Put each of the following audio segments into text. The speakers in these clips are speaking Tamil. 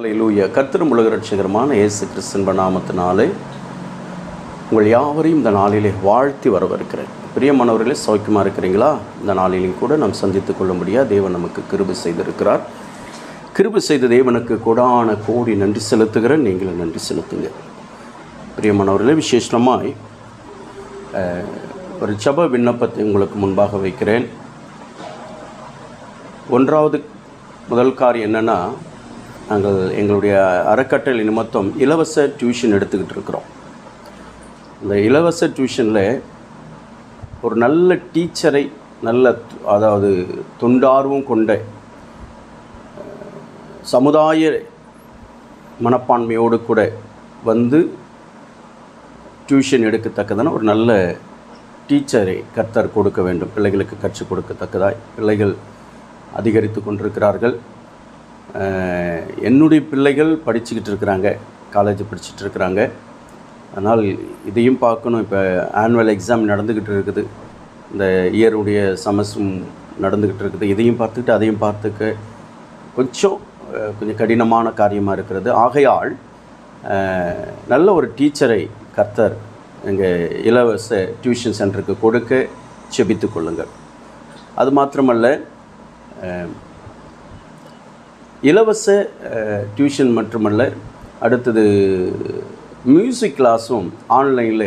அல்லேலூயா. கர்த்தரும் உலக ரட்சகருமான இயேசு கிறிஸ்துவின் நாமத்தினாலே உங்கள் யாவரையும் இந்த நாளிலே வாழ்த்தி வரவேற்கிறேன். பிரியமானவர்களே, சௌக்கியமாக இருக்கிறீங்களா? இந்த நாளிலும் கூட நாம் சந்தித்துக் கொள்ளும்படியாக தேவன் நமக்கு கிருபை செய்திருக்கிறார். கிருபை செய்த தேவனுக்கு கோடான கோடி நன்றி செலுத்துகிறேன். நீங்களும் நன்றி செலுத்துங்க. பிரியமானவர்களே, விசேஷமாய் ஒரு ஜெப விண்ணப்பத்தை உங்களுக்கு முன்பாக வைக்கிறேன். முதல் காரியம் என்னென்னா, நாங்கள் எங்களுடைய அறக்கட்டளை நிமித்தம் இலவச டியூஷன் எடுத்துக்கிட்டு இருக்கிறோம். இந்த இலவச டியூஷனில் ஒரு நல்ல டீச்சரை, அதாவது தொண்டார்வம் கொண்ட சமுதாய மனப்பான்மையோடு கூட வந்து டியூஷன் எடுக்கத்தக்கதான ஒரு நல்ல டீச்சரை கர்த்தர் கொடுக்க வேண்டும். பிள்ளைகளுக்கு கற்றுக் கொடுக்கத்தக்கதாய் பிள்ளைகள் அதிகரித்து கொண்டிருக்கிறார்கள். என்னுடைய பிள்ளைகள் படிச்சுக்கிட்டு இருக்கிறாங்க, காலேஜ் படிச்சுட்டு இருக்கிறாங்க. அதனால் இதையும் பார்க்கணும். இப்போ ஆனுவல் எக்ஸாம் நடந்துக்கிட்டு இருக்குது, இந்த இயருடைய செமஸ்டரும் நடந்துக்கிட்டு இருக்குது. இதையும் பார்த்துக்கிட்டு அதையும் பார்த்துக்க கொஞ்சம் கடினமான காரியமாக இருக்கிறது. ஆகையால் நல்ல ஒரு டீச்சரை கர்த்தர் எங்கள் இலவச டியூஷன் சென்டருக்கு கொடுக்க செபித்து கொள்ளுங்கள். அது மாத்திரமல்ல, இலவச டியூஷன் மட்டுமல்ல, அடுத்தது மியூசிக் கிளாஸும் ஆன்லைனில்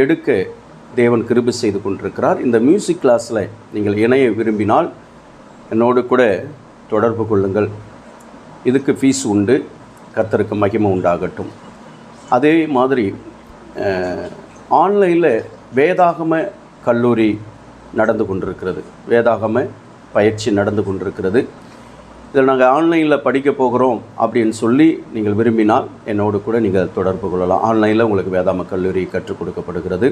எடுக்க தேவன் கிருபை செய்து கொண்டிருக்கிறார். இந்த மியூசிக் கிளாஸில் நீங்கள் இணைய விரும்பினால் என்னோடு கூட தொடர்பு கொள்ளுங்கள். இதுக்கு ஃபீஸ் உண்டு. கர்த்தருக்கு மகிமை உண்டாகட்டும். அதே மாதிரி ஆன்லைனில் வேதாகம கல்லூரி நடந்து கொண்டிருக்கிறது, வேதாகம பயிற்சி நடந்து கொண்டிருக்கிறது. இதில் நாங்கள் ஆன்லைனில் படிக்க போகிறோம் அப்படின்னு சொல்லி நீங்கள் விரும்பினால் என்னோடு கூட நீங்கள் தொடர்பு கொள்ளலாம். ஆன்லைனில் உங்களுக்கு வேதாகம கல்லூரி கற்றுக் கொடுக்கப்படுகிறது.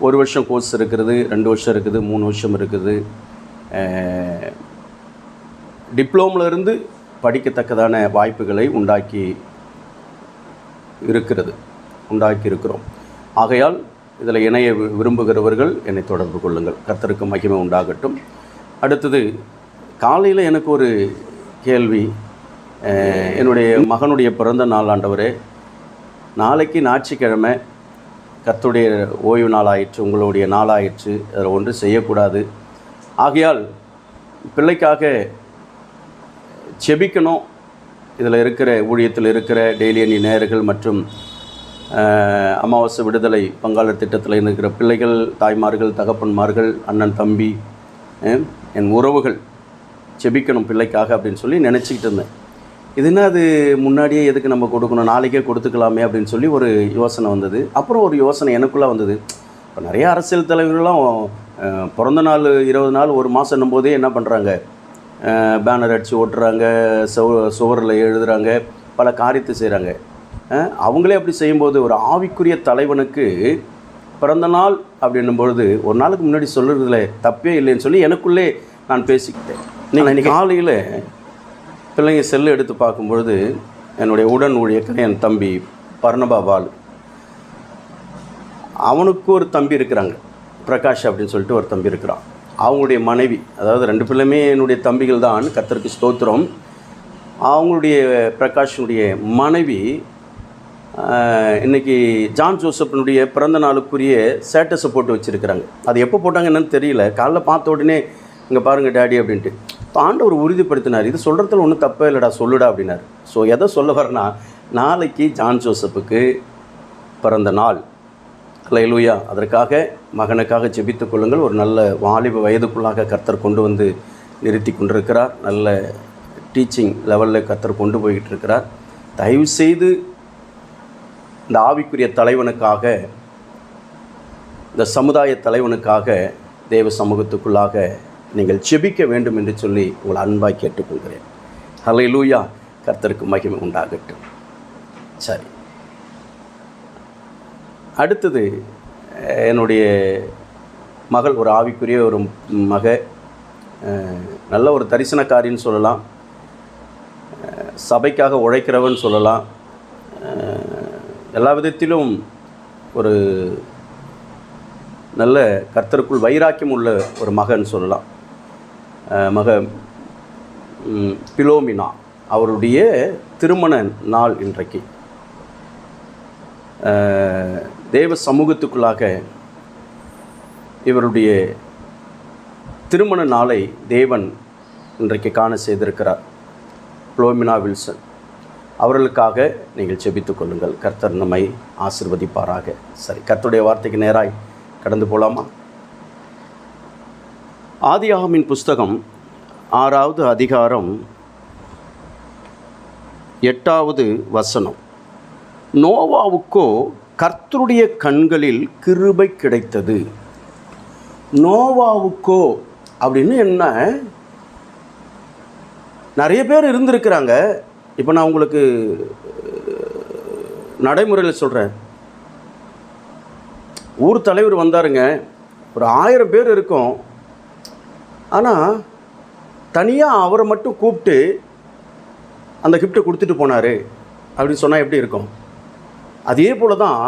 1 வருஷம் கோர்ஸ் இருக்கிறது, 2 வருஷம் இருக்குது, 3 வருஷம் இருக்குது. டிப்ளோமிலிருந்து படிக்கத்தக்கதான வாய்ப்புகளை உண்டாக்கி இருக்கிறோம். ஆகையால் இதில் இணைய விரும்புகிறவர்கள் என்னை தொடர்பு கொள்ளுங்கள். கர்த்தருக்கு மகிமை உண்டாகட்டும். அடுத்தது, காலையில் எனக்கு ஒரு கேள்வி. என்னுடைய மகனுடைய பிறந்த நாள் ஆண்டவரே, நாளைக்கு ஞாயிற்றுக்கிழமை கர்த்தருடைய ஓய்வு நாளாயிற்று, உங்களுடைய நாளாயிற்று, அதில் ஒன்று செய்யக்கூடாது. ஆகையால் பிள்ளைக்காக செபிக்கணும். இதில் இருக்கிற ஊழியத்தில் இருக்கிற டெய்லியனி நேயர்கள் மற்றும் அமாவாசை விடுதலை பங்காளர் திட்டத்தில் இருக்கிற பிள்ளைகள், தாய்மார்கள், தகப்பன்மார்கள், அண்ணன், தம்பி, என் உறவுகள் செபிக்கணும் பிள்ளைக்காக அப்படின்னு சொல்லி நினச்சிக்கிட்டு இருந்தேன். இதுனா அது முன்னாடியே எதுக்கு நம்ம கொடுக்கணும், நாளைக்கே கொடுத்துக்கலாமே அப்படின்னு சொல்லி ஒரு யோசனை வந்தது. அப்புறம் ஒரு யோசனை எனக்குள்ளே வந்தது. இப்போ நிறைய அரசியல் தலைவர்கள்லாம் பிறந்த நாள் 20 நாள் 1 மாதம் போதே என்ன பண்ணுறாங்க, பேனர் அடித்து ஓட்டுறாங்க, சுவரில் எழுதுகிறாங்க, பல காரியத்தை செய்கிறாங்க. அவங்களே அப்படி செய்யும்போது ஒரு ஆவிக்குரிய தலைவனுக்கு பிறந்த நாள் அப்படின்னும் பொழுது ஒரு நாளுக்கு முன்னாடி சொல்லுறதுல தப்பே இல்லைன்னு சொல்லி எனக்குள்ளே நான் பேசிக்கிட்டேன். நீங்கள் இன்றைக்கி காலையில் பிள்ளைங்க செல்லு எடுத்து பார்க்கும்பொழுது என்னுடைய உடன் ஊழியர் என் தம்பி பர்ணபாபால், அவனுக்கு ஒரு தம்பி இருக்கிறாங்க, பிரகாஷ் அப்படின்னு சொல்லிட்டு ஒரு தம்பி இருக்கிறான். அவங்களுடைய மனைவி, அதாவது 2 பிள்ளைமே என்னுடைய தம்பிகள் தான், கர்த்தருக்கு ஸ்தோத்திரம். அவங்களுடைய பிரகாஷனுடைய மனைவி இன்றைக்கி ஜான் ஜோசப்பினுடைய பிறந்த நாளுக்குரிய ஸ்டேட்டஸை போட்டு வச்சுருக்கிறாங்க. அது எப்போ போட்டாங்க என்னன்னு தெரியல. காலைல பார்த்த உடனே இங்கே பாருங்கள் டேடி அப்படின்ட்டு ஆண்டவர் உறுதிப்படுத்தினார். இது சொல்கிறதுல ஒன்றும் தப்பே இல்லைடா, சொல்லுடா அப்படின்னார். ஸோ எதை சொல்ல வரேன்னா, நாளைக்கு ஜான் ஜோசப்புக்கு பிறந்த நாள். அல்லேலூயா. அதற்காக மகனுக்காக ஜெபித்துக் கொள்ளுங்கள். ஒரு நல்ல வாலிப வயதுக்குள்ளாக கர்த்தர் கொண்டு வந்து நிறுத்தி கொண்டிருக்கிறார். நல்ல டீச்சிங் லெவலில் கர்த்தர் கொண்டு போய்கிட்டு இருக்கிறார். தயவுசெய்து இந்த ஆவிக்குரிய தலைவனுக்காக, இந்த சமுதாய தலைவனுக்காக தேவ சமூகத்துக்குள்ளாக நீங்கள் ஜெபிக்க வேண்டும் என்று சொல்லி உங்களை அன்பாய் கேட்டுக்கொள்கிறேன். அல்லேலூயா. கர்த்தருக்கு மகிமை உண்டாகட்டும். சரி, அடுத்தது என்னுடைய மகள், ஒரு ஆவிக்குரிய ஒரு நல்ல ஒரு தரிசனக்காரின்னு சொல்லலாம், சபைக்காக உழைக்கிறவன் சொல்லலாம், எல்லா விதத்திலும் ஒரு நல்ல கர்த்தருக்குள் வைராக்கியம் உள்ள ஒரு மகன் சொல்லலாம். மக பிலோமினா அவருடைய திருமண நாள் இன்றைக்கு. தேவ சமூகத்துக்குள்ளாக இவருடைய திருமண நாளை தேவன் இன்றைக்கு காண செய்திருக்கிறார். புளோமினா வில்சன் அவர்களுக்காக நீங்கள் ஜெபித்துக் கொள்ளுங்கள். கர்த்தர் நம்மை ஆசீர்வதிப்பாராக. சரி, கர்த்தருடைய வார்த்தைக்கு நேராய் கடந்து போகலாமா? ஆதியாகமின் புஸ்தகம் 6வது அதிகாரம் 8வது வசனம். நோவாவுக்கோ கர்த்தருடைய கண்களில் கிருபை கிடைத்தது. நோவாவுக்கோ அப்படின்னு என்ன? நிறைய பேர் இருந்திருக்கிறாங்க. இப்போ நான் உங்களுக்கு நடைமுறையில் சொல்கிறேன். ஊர் தலைவர் வந்தாருங்க, ஒரு 1000 பேர் இருக்கும். ஆனால் தனியாக அவரை மட்டும் கூப்பிட்டு அந்த கிஃப்ட்டை கொடுத்துட்டு போனார் அப்படின்னு சொன்னால் எப்படி இருக்கும்? அதே போல் தான்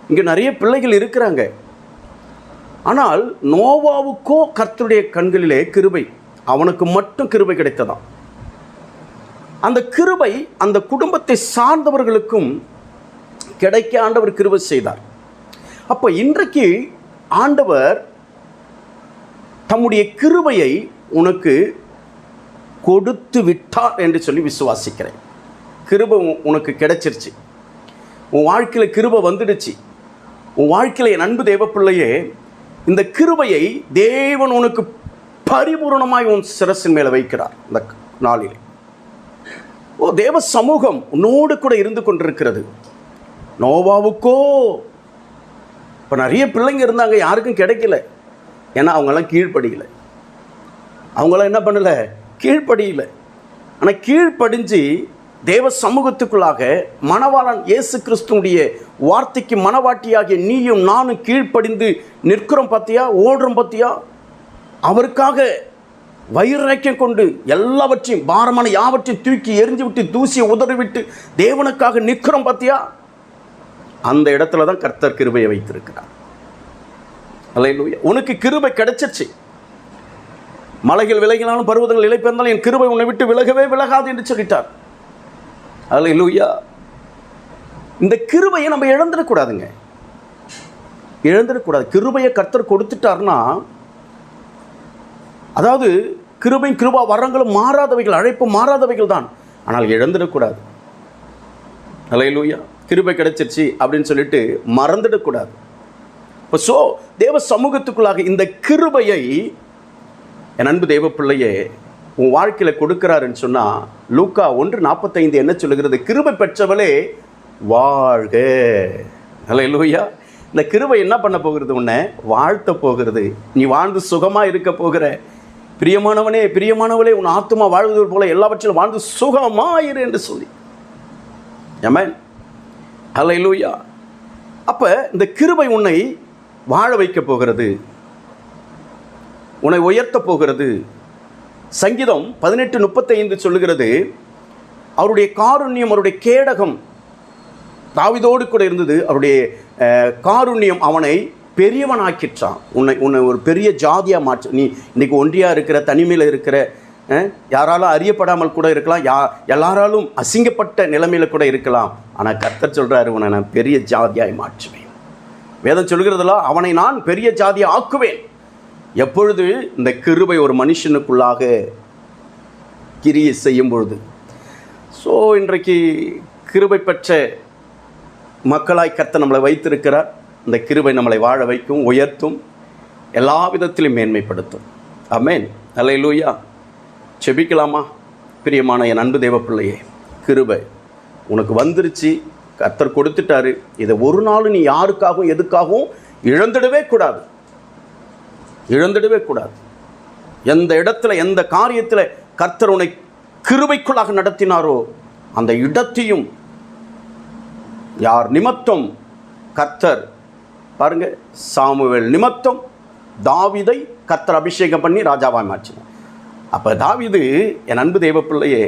இங்கே நிறைய பிள்ளைகள் இருக்கிறாங்க. ஆனால் நோவாவுக்கோ கர்த்தருடைய கண்களிலே கிருபை, அவனுக்கு மட்டும் கிருபை கிடைத்ததாம். அந்த கிருபை அந்த குடும்பத்தை சார்ந்தவர்களுக்கும் கிடைக்க ஆண்டவர் கிருபை செய்தார். அப்போ இன்றைக்கு ஆண்டவர் தம்முடைய கிருபையை உனக்கு கொடுத்து விட்டார் என்று சொல்லி விசுவாசிக்கிறேன். கிருபை உனக்கு கிடைச்சிருச்சு. உன் வாழ்க்கையில் கிருபை வந்துடுச்சு. உன் வாழ்க்கையில் என் அன்பு தேவ பிள்ளையே, இந்த கிருபையை தேவன் உனக்கு பரிபூர்ணமாய் உன் சிரசின் மேலே வைக்கிறார். இந்த நாளிலே தேவ சமூகம் உன்னோடு கூட இருந்து கொண்டிருக்கிறது. நோவாவுக்கோ இப்போ நிறைய பிள்ளைங்க இருந்தாங்க, யாருக்கும் கிடைக்கல. ஏன்னா அவங்களாம் கீழ்ப்படியலை. அவங்களாம் என்ன பண்ணலை? கீழ்ப்படியலை. ஆனால் கீழ்ப்படிஞ்சு தேவ சமூகத்துக்குள்ளாக மணவாளன் இயேசு கிறிஸ்துவுடைய வார்த்தைக்கு மணவாட்டியாகிய நீயும் நானும் கீழ்ப்படிந்து நிற்கிறோம் பார்த்தியா, ஓடுறோம் பார்த்தியா. அவருக்காக வைராக்கியம் கொண்டு எல்லாவற்றையும், பாரமான யாவற்றையும் தூக்கி எரிஞ்சு விட்டு தூசியை உதறிவிட்டு தேவனுக்காக நிற்கிறோம் பார்த்தியா. அந்த இடத்துல தான் கர்த்தர் கிருபையை வைத்திருக்கிறார். அல்லேலூயா. உனக்கு கிருபை கிடைச்சிருச்சு. மலைகள் விலகினாலும் பர்வதங்கள் இலை பெயர்ந்தாலும் என் கிருபை உன்னை விட்டு விலகவே விலகாது என்று சொல்லிட்டார். அல்லேலூயா. இந்த கிருபையை நம்ம இழந்துடக்கூடாதுங்க, இழந்துடக்கூடாது. கிருபையை கர்த்தர் கொடுத்துட்டார்னா, அதாவது கிருபை கிருபா வரங்களும் மாறாதவைகள், அழைப்பு மாறாதவைகள் தான். ஆனால் இழந்துடக்கூடாது. அல்லேலூயா. கிருபை கிடைச்சிருச்சு அப்படின்னு சொல்லிட்டு மறந்துடக்கூடாது. இப்போ தேவ சமூகத்துக்குள்ளாக இந்த கிருபையை என் அன்பு தேவ பிள்ளையே உன் வாழ்க்கையில் கொடுக்கிறாருன்னு சொன்னால், லூக்கா 1:45 என்ன சொல்லுகிறது? கிருபை பெற்றவளே வாழ்க. அல்லேலூயா. இந்த கிருபை என்ன பண்ண போகிறது? உன்னை வாழ்த்த போகிறது. நீ வாழ்ந்து சுகமாக இருக்க போகிற. பிரியமானவனே, பிரியமானவளே, உன் ஆத்துமா வாழ்வது போல எல்லாவற்றிலும் வாழ்ந்து சுகமாயிரு என்று சொல்லி. ஆமென். அல்லேலூயா. அப்போ இந்த கிருபை உன்னை வாழ வைக்க போகிறது, உன்னை உயர்த்த போகிறது. சங்கீதம் 18:35 சொல்லுகிறது, அவருடைய காருண்யம், அவருடைய கேடகம் தாவீதோடு கூட இருந்தது. அவருடைய காருண்யம் அவனை பெரியவனாக்கிற்றான். உன்னை ஒரு பெரிய ஜாதியாக மாற்ற. நீ இன்றைக்கி ஒன்றியாக இருக்கிற, தனிமையில் இருக்கிற, யாராலும் அறியப்படாமல் கூட இருக்கலாம், எல்லாராலும் அசிங்கப்பட்ட நிலைமையில் கூட இருக்கலாம். ஆனால் கர்த்தர் சொல்கிறாரு, உன்னை நான் பெரிய ஜாதியாய் மாற்றுவேன். வேதம் சொல்கிறதுல அவனை நான் பெரிய ஜாதியை ஆக்குவேன். எப்பொழுது இந்த கிருபை ஒரு மனுஷனுக்குள்ளாக கிரியை செய்யும் பொழுது. இன்றைக்கு கிருபை பெற்ற மக்களாய் கர்த்தர் நம்மளை வைத்திருக்கிறார். இந்த கிருபை நம்மளை வாழ வைக்கும், உயர்த்தும், எல்லா விதத்திலும் மேன்மைப்படுத்தும். ஆமென். அல்லேலூயா. செபிக்கலாமா? பிரியமான என் அன்பு தேவ பிள்ளையே, கிருபை உனக்கு வந்துருச்சு, கர்த்தர் கொடுத்துட்டாரு. இதை ஒரு நாள் நீ யாருக்காகவும் எதுக்காகவும் இழந்துடவே கூடாது, இழந்துடவே கூடாது. எந்த இடத்துல, எந்த காரியத்தில் கர்த்தர் உன்னை கிருபைக்குள்ளாக நடத்தினாரோ அந்த இடத்தையும் யார் நிமித்தம் கர்த்தர், பாருங்க, சாமுவேல் நிமித்தம் தாவீதை கர்த்தர் அபிஷேகம் பண்ணி ராஜாவாய் மாற்றினார். அப்போ தாவீது என் அன்பு தேவ பிள்ளையே,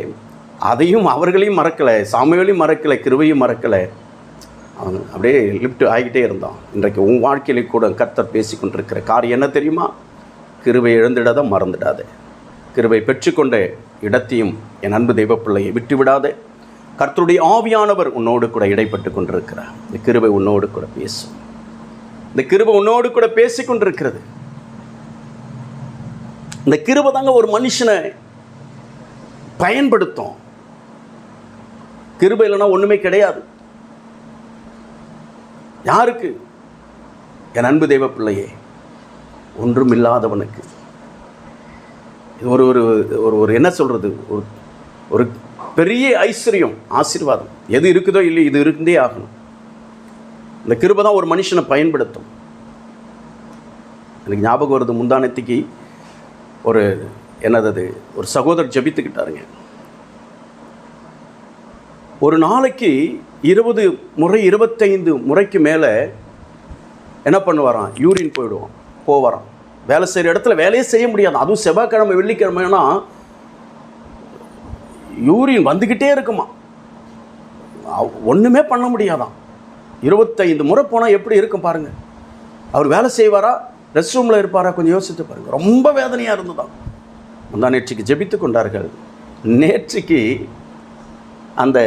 அதையும் அவர்களையும் மறக்கலை, சாமுவேலையும் மறக்கலை, கிருபையும் மறக்கலை. அவன் அப்படியே லிஃப்ட் ஆகிக்கிட்டே இருந்தான். இன்றைக்கு உன் வாழ்க்கையிலே கூட கர்த்தர் பேசி கொண்டிருக்கிற காரியம் என்ன தெரியுமா? கிருபை இழந்துடாத, மறந்துடாத. கிருபை பெற்றுக்கொண்ட இடத்தையும் என் அன்பு தெய்வ பிள்ளையை விட்டுவிடாத. கர்த்தருடைய ஆவியானவர் உன்னோடு கூட இடைப்பட்டு கொண்டிருக்கிறார். இந்த கிருபை உன்னோடு கூட பேசும். இந்த கிருபை உன்னோடு கூட பேசிக் கொண்டிருக்கிறது. இந்த கிருபை தாங்க ஒரு மனுஷனை பயன்படுத்தும். கிருபை இல்லைன்னா ஒன்றுமே கிடையாது. யாருக்கு? என் அன்பு தெய்வ பிள்ளையே, ஒன்றும் இல்லாதவனுக்கு. இது ஒரு ஒரு ஒரு என்ன சொல்கிறது, ஒரு பெரிய ஐஸ்வர்யம், ஆசீர்வாதம். எது இருக்குதோ இல்லையோ இது இருந்தே ஆகணும். இந்த கிருபை தான் ஒரு மனுஷனை பயன்படுத்தும். எனக்கு ஞாபகம் வருது, முந்தானத்துக்கு ஒரு ஒரு சகோதரர் ஜெபித்துக்கிட்டாருங்க. ஒரு நாளைக்கு 20 முறை 25 முறைக்கு மேலே என்ன பண்ணுவாராம், யூரின் போவாராம். வேலை செய்கிற இடத்துல வேலையே செய்ய முடியாது. அதுவும் செவ்வாய்க்கிழமை வெள்ளிக்கிழமைனா யூரின் வந்துக்கிட்டே இருக்குமா, ஒன்றுமே பண்ண முடியாதான். 25 முறை போனால் எப்படி இருக்கும் பாருங்கள். அவர் வேலை செய்வாரா, ரெஸ்ட் ரூமில் இருப்பாரா, கொஞ்சம் யோசித்து பாருங்கள். ரொம்ப வேதனையாக இருந்ததான். முந்தா நேற்றுக்கு ஜெபித்து கொண்டார்கள். நேற்றுக்கு அந்த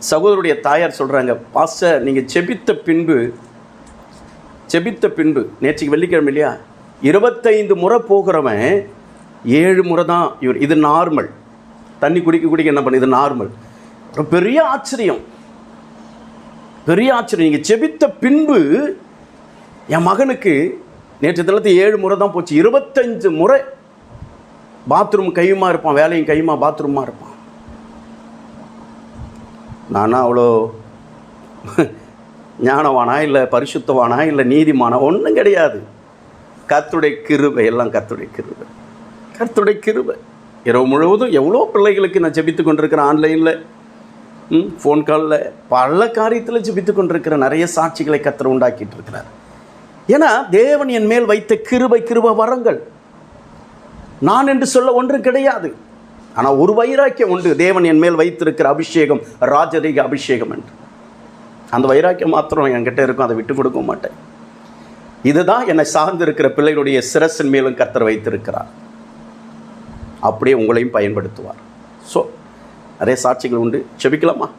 சகோதரருடைய தாயார் சொல்கிறாங்க, பாஸ்டர் நீங்கள் ஜெபித்த பின்பு நேற்றுக்கு வெள்ளிக்கிழமை இல்லையா, 25 முறை போகிறவன் 7 முறை தான் இவர். இது நார்மல். தண்ணி குடிக்க என்ன பண்ணு, இது நார்மல். ஒரு பெரிய ஆச்சரியம். நீங்கள் ஜெபித்த பின்பு என் மகனுக்கு நேற்று தினத்து 7 முறை தான் போச்சு. 25 முறை பாத்ரூம் கையுமா இருப்பான், வேலையும் கையுமா பாத்ரூமாக இருப்பான். நானா அவ்வளோ ஞானவானா இல்லை பரிசுத்தவானா இல்லை நீதிமானா, ஒன்றும் கிடையாது. கர்த்தருடைய கிருபை, எல்லாம் கர்த்தருடைய கிருபை. இரவு முழுவதும் எவ்வளோ பிள்ளைகளுக்கு நான் ஜெபித்து கொண்டிருக்கிறேன். ஆன்லைனில், ஃபோன் காலில், பல காரியத்தில் ஜெபித்து கொண்டிருக்கிற நிறைய சாட்சிகளை கர்த்தர் உண்டாக்கிட்டு இருக்கிறார். ஏன்னா தேவன் என் மேல் வைத்த கிருபை வரங்கள். நான் என்று சொல்ல ஒன்றும் கிடையாது. ஆனால் ஒரு வைராக்கியம் உண்டு. தேவன் என் மேல் வைத்திருக்கிற அபிஷேகம் ராஜரீக அபிஷேகம் என்று. அந்த வைராக்கியம் மாத்திரம் என்கிட்ட இருக்கும், அதை விட்டு கொடுக்க மாட்டேன். இதுதான் என்னை சார்ந்திருக்கிற பிள்ளைகளுடைய சிரசின் மேலும் கர்த்தர் வைத்திருக்கிறார். அப்படியே உங்களையும் பயன்படுத்துவார். ஸோ நிறைய சாட்சிகள் உண்டு. செபிக்கலாமா?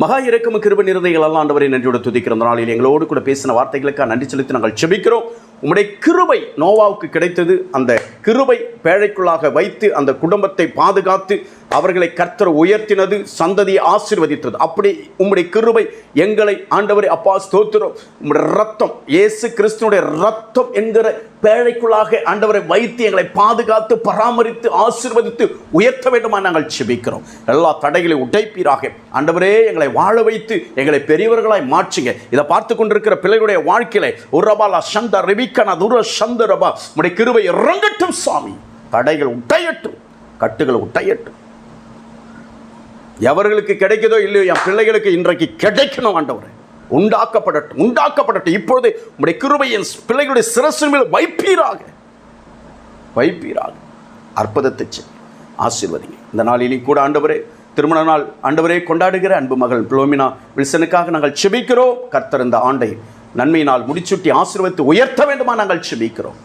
மகா இரக்கம் கிருபை நிறைந்தவைகள் எல்லாம் ஆண்டவரை நன்றியோடு துதிக்கிற அந்த நாளில் எங்களோடு கூட பேசின வார்த்தைகளுக்காக நன்றி செலுத்தி நாங்கள் செபிக்கிறோம். உம்முடைய கிருபை நோவாவுக்கு கிடைத்தது. அந்த கிருபை பேழைக்குள்ளாக வைத்து அந்த குடும்பத்தை பாதுகாத்து அவர்களை கர்த்தர் உயர்த்தினது, சந்ததியை ஆசீர்வதித்தது. அப்படி உம்முடைய கிருபை எங்களை ஆண்டவரை அப்பா ஸ்தோத்திரம், உம்முடைய ரத்தம், இயேசு கிறிஸ்துனுடைய ரத்தம் என்கிற பேழைக்குள்ளாக ஆண்டவரை வைத்து எங்களை பாதுகாத்து பராமரித்து ஆசீர்வதித்து உயர்த்த வேண்டுமா நாங்கள் செபிக்கிறோம். எல்லா தடைகளை உடைப்பீராக ஆண்டவரே, எங்களை வாழ வைத்து எங்களை பெரியவர்களாய் மாற்றுங்க. இதை பார்த்து கொண்டிருக்கிற பிள்ளைகளுடைய வாழ்க்கையில ஒரு ரபாலா சந்த ரிபிக்கனா துர சந்த ரபா உம்முடைய கிருபை இறங்கட்டும் சாமி. தடைகள் உடையட்டும், கட்டுகள் உடையட்டும். எவர்களுக்கு கிடைக்குதோ இல்லையோ என் பிள்ளைகளுக்கு இன்றைக்கு கிடைக்கணும் ஆண்டவரே. உண்டாக்கப்படட்டும். இப்பொழுது உம்முடைய கிருபை என் பிள்ளைகளுடைய சிரசின் மேல் வைப்பீராக. அற்புதத்தை ஆசீர்வதிங்க. இந்த நாளிலே கூட ஆண்டவரே, திருமண நாள் ஆண்டவரே கொண்டாடுகிற அன்பு மகள் பிலோமினா வில்சனுக்காக நாங்கள் செபிக்கிறோம். கர்த்தர் இந்த ஆண்டை நன்மையினால் முடிச்சுட்டி ஆசீர்வதித்து உயர்த்த வேண்டுமா நாங்கள் செபிக்கிறோம்.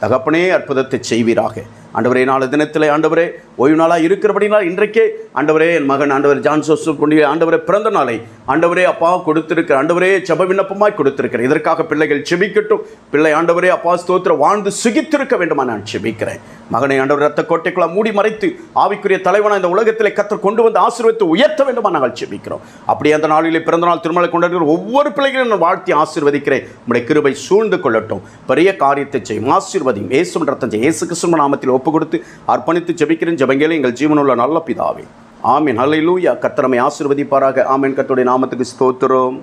தகப்பனே, அற்புதத்தை செய்வீராக ஆண்டவரே. நாலு தினத்தில் ஆண்டவரே ஓய்வு நாளாக இருக்கிறபடினால் இன்றைக்கே ஆண்டவரே என் மகன் ஆண்டவர் ஜான் ஜோசப் கொண்டு ஆண்டவரே பிறந்த நாளை ஆண்டவரே அப்பா கொடுத்திருக்கிற ஆண்டவரே ஜெப விண்ணப்பமாய் கொடுத்திருக்கிறேன். இதற்காக பிள்ளைகள் செபிக்கட்டும். பிள்ளை ஆண்டவரே அப்பா ஸ்தோத்திர வாழ்ந்து சுகித்திருக்க வேண்டுமா நான் செபிக்கிறேன். மகனை ஆண்டவர் ரத்த கோட்டைக்குள்ள மூடி மறைத்து ஆவிக்குரிய தலைவனாக இந்த உலகத்திலே கர்த்தர் கொண்டு வந்து ஆசீர்வதித்து உயர்த்த வேண்டுமா நாங்கள் செபிக்கிறோம். அப்படியே அந்த நாளிலே பிறந்த நாள் திருமணம் கொண்டாடுகிற ஒவ்வொரு பிள்ளைகளையும் நான் வாழ்த்தி ஆசீர்வதிக்கிறேன். உம்முடைய கிருபை சூழ்ந்து கொள்ளட்டும். பெரிய காரியத்தை செய்யும், ஆசீர்வதியும். இயேசு ரத்தம் இயேசு கிறிஸ்து நாமத்தில் ஒப்பு கொடுத்து அர்ப்பணித்து ஜெபிக்கிறேன். ஜெபங்களே எங்கள் ஜீவனுள்ள நல்ல பிதாவே. ஆமீன். ஹல்லேலூயா. கர்த்தர் நம்மை ஆசீர்வதிப்பாராக. ஆமீன். கர்த்தருடைய நாமத்துக்கு ஸ்தோத்திரம்.